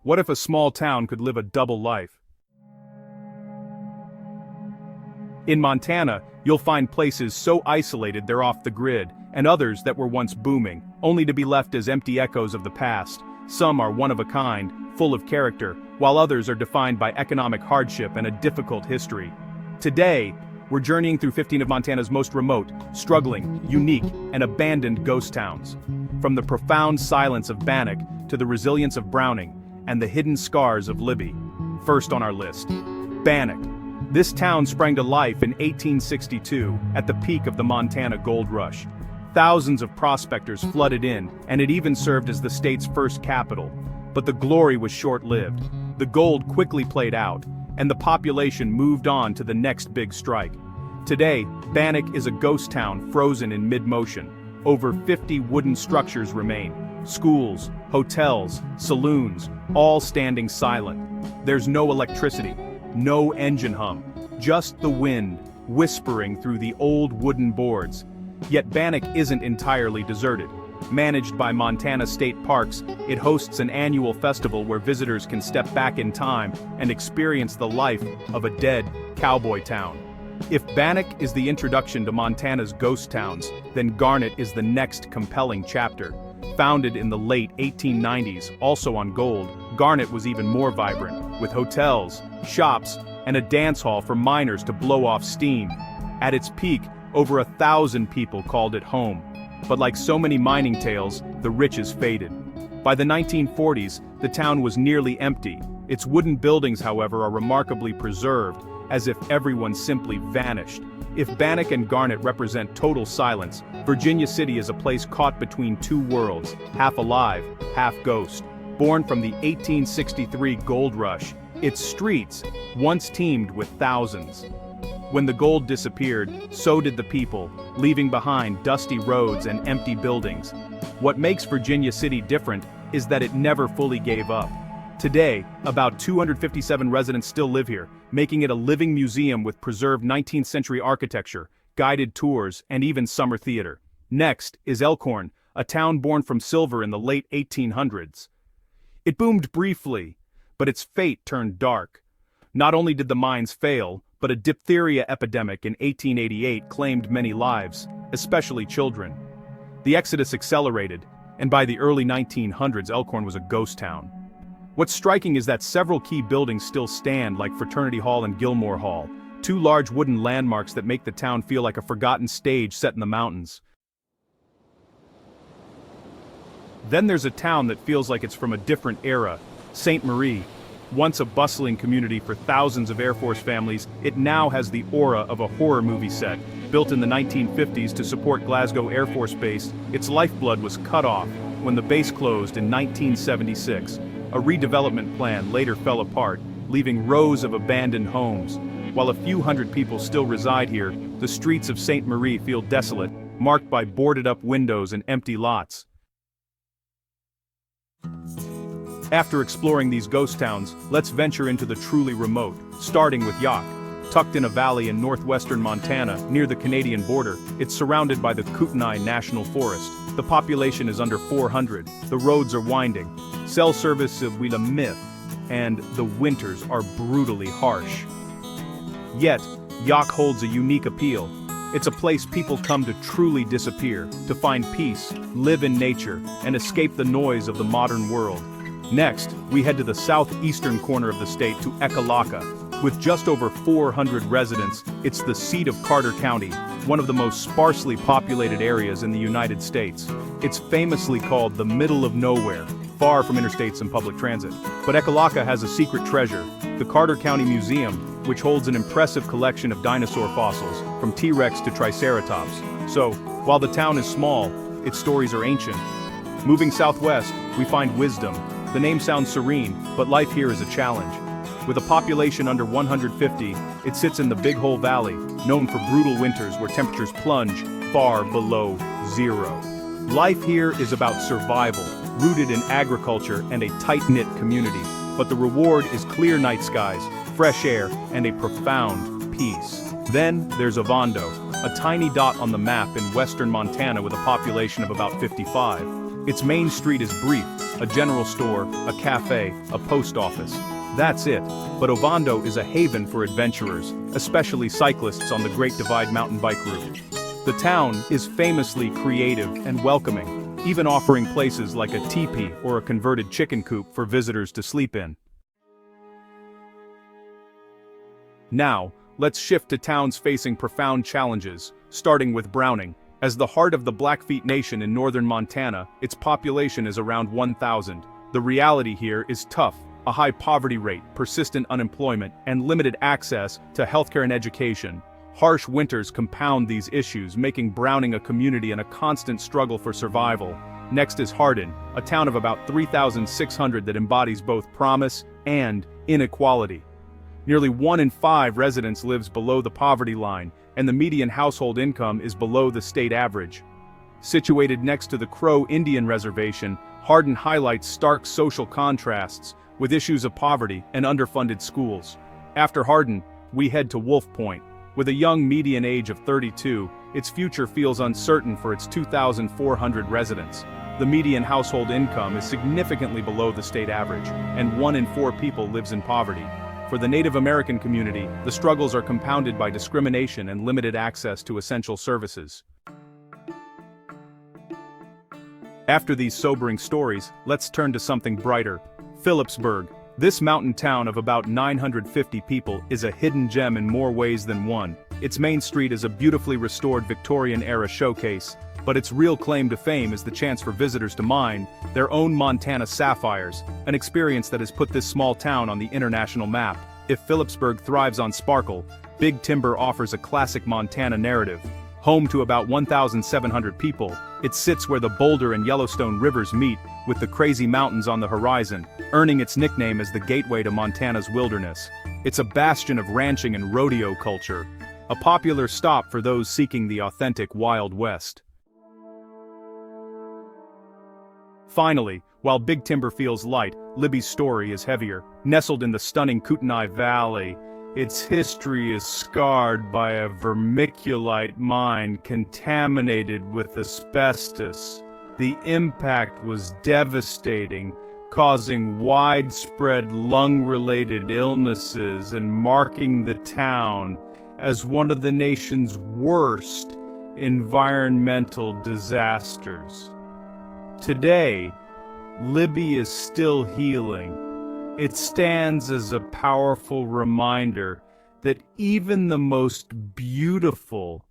What if a small town could live a double life? In Montana, you'll find places so isolated they're off the grid, and others that were once booming, only to be left as empty echoes of the past. Some are one of a kind, full of character, while others are defined by economic hardship and a difficult history. Today, we're journeying through 15 of Montana's most remote, struggling, unique, and abandoned ghost towns. From the profound silence of Bannack to the resilience of Browning and the hidden scars of Libby. First on our list, Bannack. This town sprang to life in 1862 at the peak of the Montana gold rush. Thousands of prospectors flooded in, and it even served as the state's first capital. But the glory was short-lived. The gold quickly played out, and the population moved on to the next big strike. Today, Bannack is a ghost town frozen in mid-motion. Over 50 wooden structures remain. Schools, hotels, saloons, all standing silent. There's no electricity, no engine hum, just the wind, whispering through the old wooden boards. Yet Bannack isn't entirely deserted. Managed by Montana State Parks, it hosts an annual festival where visitors can step back in time and experience the life of a dead cowboy town. If Bannack is the introduction to Montana's ghost towns, then Garnet is the next compelling chapter. Founded in the late 1890s, also on gold, Garnet was even more vibrant, with hotels, shops, and a dance hall for miners to blow off steam. At its peak, over 1,000 people called it home. But like so many mining tales, the riches faded. By the 1940s, the town was nearly empty. Its wooden buildings, however, are remarkably preserved, as if everyone simply vanished. If Bannack and Garnet represent total silence, Virginia City is a place caught between two worlds, half alive, half ghost. Born from the 1863 gold rush, its streets once teemed with thousands. When the gold disappeared, so did the people, leaving behind dusty roads and empty buildings. What makes Virginia City different is that it never fully gave up. Today, about 257 residents still live here, making it a living museum with preserved 19th century architecture, guided tours, and even summer theater. Next is Elkhorn, a town born from silver in the late 1800s. It boomed briefly, but its fate turned dark. Not only did the mines fail, but a diphtheria epidemic in 1888 claimed many lives, especially children. The exodus accelerated, and by the early 1900s Elkhorn was a ghost town. What's striking is that several key buildings still stand, like Fraternity Hall and Gilmore Hall, two large wooden landmarks that make the town feel like a forgotten stage set in the mountains. Then there's a town that feels like it's from a different era, Saint Marie. Once a bustling community for thousands of Air Force families, it now has the aura of a horror movie set. Built in the 1950s to support Glasgow Air Force Base, its lifeblood was cut off when the base closed in 1976. A redevelopment plan later fell apart, leaving rows of abandoned homes. While a few hundred people still reside here, the streets of Saint Marie feel desolate, marked by boarded-up windows and empty lots. After exploring these ghost towns, let's venture into the truly remote, starting with Yaak. Tucked in a valley in northwestern Montana, near the Canadian border, it's surrounded by the Kootenai National Forest. The population is under 400, the roads are winding, cell service will a myth, and the winters are brutally harsh. Yet, Yaak holds a unique appeal. It's a place people come to truly disappear, to find peace, live in nature, and escape the noise of the modern world. Next, we head to the southeastern corner of the state to Ekalaka. With just over 400 residents, it's the seat of Carter County, one of the most sparsely populated areas in the United States. It's famously called the middle of nowhere, far from interstates and public transit. But Ekalaka has a secret treasure, the Carter County Museum, which holds an impressive collection of dinosaur fossils, from T-Rex to Triceratops. So, while the town is small, its stories are ancient. Moving southwest, we find Wisdom. The name sounds serene, but life here is a challenge. With a population under 150, it sits in the Big Hole Valley, known for brutal winters where temperatures plunge far below zero. Life here is about survival, rooted in agriculture and a tight-knit community. But the reward is clear night skies, fresh air, and a profound peace. Then there's Ovando, a tiny dot on the map in western Montana with a population of about 55. Its main street is brief, a general store, a cafe, a post office. That's it, but Ovando is a haven for adventurers, especially cyclists on the Great Divide mountain bike route. The town is famously creative and welcoming, even offering places like a teepee or a converted chicken coop for visitors to sleep in. Now, let's shift to towns facing profound challenges, starting with Browning. As the heart of the Blackfeet Nation in northern Montana, its population is around 1,000. The reality here is tough: a high poverty rate, persistent unemployment, and limited access to healthcare and education. Harsh winters compound these issues, making Browning a community in a constant struggle for survival. Next is Hardin, a town of about 3,600 that embodies both promise and inequality. Nearly 1 in 5 residents lives below the poverty line, and the median household income is below the state average. Situated next to the Crow Indian Reservation, Hardin highlights stark social contrasts, with issues of poverty and underfunded schools. After Hardin, we head to Wolf Point. With a young median age of 32, its future feels uncertain for its 2,400 residents. The median household income is significantly below the state average, and 1 in 4 people lives in poverty. For the Native American community, the struggles are compounded by discrimination and limited access to essential services. After these sobering stories, let's turn to something brighter. Philipsburg. This mountain town of about 950 people is a hidden gem in more ways than one. Its main street is a beautifully restored Victorian-era showcase, but its real claim to fame is the chance for visitors to mine their own Montana sapphires, an experience that has put this small town on the international map. If Philipsburg thrives on sparkle, Big Timber offers a classic Montana narrative. Home to about 1,700 people, it sits where the Boulder and Yellowstone rivers meet, with the crazy mountains on the horizon, earning its nickname as the gateway to Montana's wilderness. It's a bastion of ranching and rodeo culture, a popular stop for those seeking the authentic Wild West. Finally, while Big Timber feels light, Libby's story is heavier. Nestled in the stunning Kootenai Valley, its history is scarred by a vermiculite mine contaminated with asbestos. The impact was devastating, causing widespread lung-related illnesses and marking the town as one of the nation's worst environmental disasters. Today, Libby is still healing. It stands as a powerful reminder that even the most beautiful